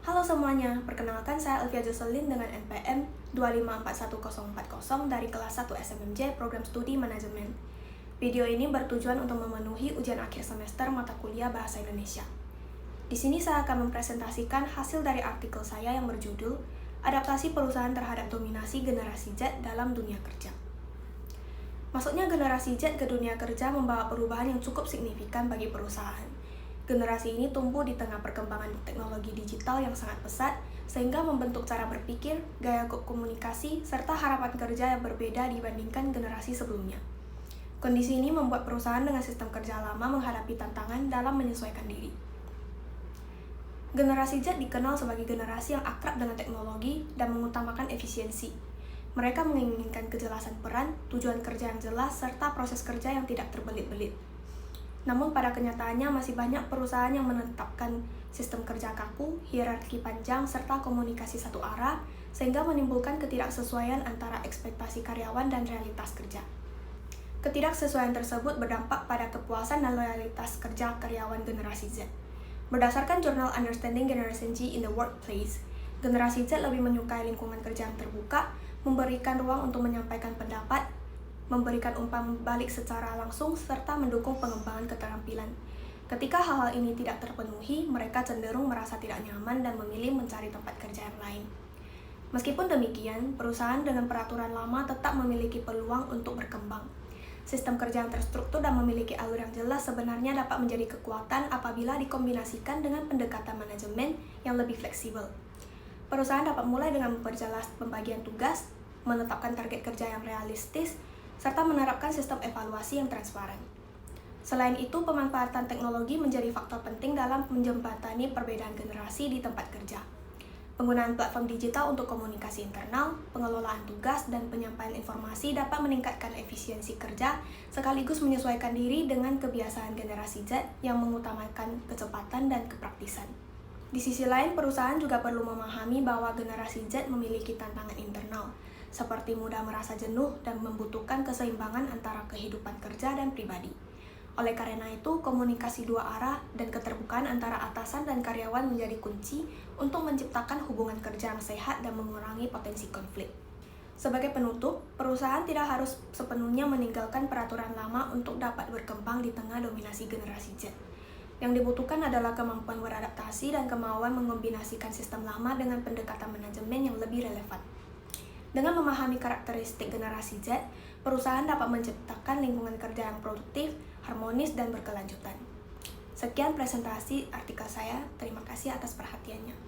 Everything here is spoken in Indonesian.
Halo semuanya, perkenalkan saya Elvia Jocelyn dengan NPM 2541040 dari kelas 1 SMMJ Program Studi Manajemen. Video ini bertujuan untuk memenuhi ujian akhir semester mata kuliah Bahasa Indonesia. Di sini saya akan mempresentasikan hasil dari artikel saya yang berjudul Adaptasi Perusahaan Terhadap Dominasi Generasi Z dalam Dunia Kerja. Masuknya generasi Z ke dunia kerja membawa perubahan yang cukup signifikan bagi perusahaan. Generasi ini tumbuh di tengah perkembangan teknologi digital yang sangat pesat, sehingga membentuk cara berpikir, gaya komunikasi, serta harapan kerja yang berbeda dibandingkan generasi sebelumnya. Kondisi ini membuat perusahaan dengan sistem kerja lama menghadapi tantangan dalam menyesuaikan diri. Generasi Z dikenal sebagai generasi yang akrab dengan teknologi dan mengutamakan efisiensi. Mereka menginginkan kejelasan peran, tujuan kerja yang jelas, serta proses kerja yang tidak terbelit-belit. Namun pada kenyataannya masih banyak perusahaan yang menetapkan sistem kerja kaku, hierarki panjang, serta komunikasi satu arah, sehingga menimbulkan ketidaksesuaian antara ekspektasi karyawan dan realitas kerja. Ketidaksesuaian tersebut berdampak pada kepuasan dan loyalitas kerja karyawan generasi Z. Berdasarkan jurnal Understanding Generation Z in the Workplace, generasi Z lebih menyukai lingkungan kerja yang terbuka, memberikan ruang untuk menyampaikan pendapat, memberikan umpan balik secara langsung, serta mendukung pengembangan keterampilan. Ketika hal-hal ini tidak terpenuhi, mereka cenderung merasa tidak nyaman dan memilih mencari tempat kerja yang lain. Meskipun demikian, perusahaan dengan peraturan lama tetap memiliki peluang untuk berkembang. Sistem kerja yang terstruktur dan memiliki alur yang jelas sebenarnya dapat menjadi kekuatan apabila dikombinasikan dengan pendekatan manajemen yang lebih fleksibel. Perusahaan dapat mulai dengan memperjelas pembagian tugas, menetapkan target kerja yang realistis, serta menerapkan sistem evaluasi yang transparan. Selain itu, pemanfaatan teknologi menjadi faktor penting dalam menjembatani perbedaan generasi di tempat kerja. Penggunaan platform digital untuk komunikasi internal, pengelolaan tugas, dan penyampaian informasi dapat meningkatkan efisiensi kerja sekaligus menyesuaikan diri dengan kebiasaan generasi Z yang mengutamakan kecepatan dan kepraktisan. Di sisi lain, perusahaan juga perlu memahami bahwa generasi Z memiliki tantangan internal, seperti mudah merasa jenuh dan membutuhkan keseimbangan antara kehidupan kerja dan pribadi. Oleh karena itu, komunikasi dua arah dan keterbukaan antara atasan dan karyawan menjadi kunci untuk menciptakan hubungan kerja yang sehat dan mengurangi potensi konflik. Sebagai penutup, perusahaan tidak harus sepenuhnya meninggalkan peraturan lama untuk dapat berkembang di tengah dominasi generasi Z. Yang dibutuhkan adalah kemampuan beradaptasi dan kemauan mengombinasikan sistem lama dengan pendekatan manajemen yang lebih relevan. Dengan memahami karakteristik generasi Z, perusahaan dapat menciptakan lingkungan kerja yang produktif, harmonis, dan berkelanjutan. Sekian presentasi artikel saya. Terima kasih atas perhatiannya.